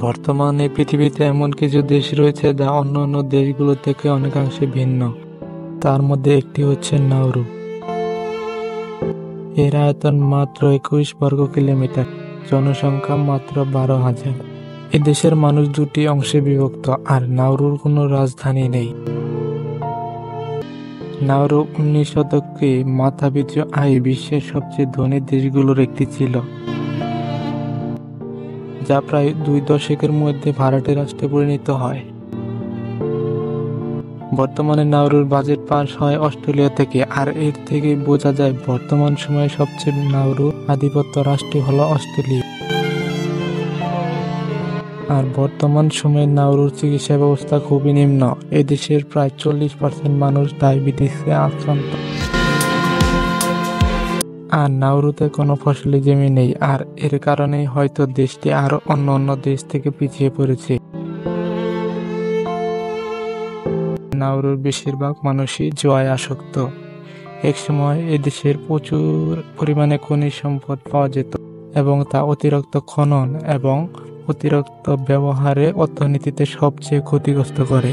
বর্তমানে পৃথিবীতে এমন কিছু দেশ রয়েছে যা অন্যান্য দেশগুলো থেকে অনেকাংশে ভিন্ন। তার মধ্যে একটি হচ্ছে নাউরু। এর আয়তন মাত্র 21 বর্গ কিলোমিটার, জনসংখ্যা মাত্র 12,000। এ দেশের মানুষ দুটি অংশে বিভক্ত, আর নাউরুর কোনো রাজধানী নেই। নাউরু 19 শতকে মাথাপিছু আয় বিশ্বের সবচেয়ে ধনী দেশগুলোর একটি ছিল, যা প্রায় 2 দশকের মধ্যে ভাড়াটে রাষ্ট্রে পরিণত হয়। বর্তমানে নাউরুর বাজেট পাস হয় অস্ট্রেলিয়া থেকে, আর এর থেকেই বোঝা যায় বর্তমান সময়ে সবচেয়ে নাউরু আধিপত্য রাষ্ট্র হলো অস্ট্রেলিয়া। আর বর্তমান সময়ে নাউরুর চিকিৎসা ব্যবস্থা খুবই নিম্ন। এদেশের প্রায় 40% মানুষ ডায়াবেটিসে আক্রান্ত। আর নাউরুতে কোনো ফসলি জমি নেই, আর এর কারণেই হয়তো দেশটি আরো অন্য দেশ থেকে পিছিয়ে পড়েছে। নাউরুর বেশিরভাগ মানুষই জুয়ায় আসক্ত। একসময় এদেশের প্রচুর পরিমাণে খনিজ সম্পদ পাওয়া যেত, এবং তা অতিরিক্ত খনন এবং অতিরিক্ত ব্যবহারে অর্থনীতিতে সবচেয়ে ক্ষতিগ্রস্ত করে।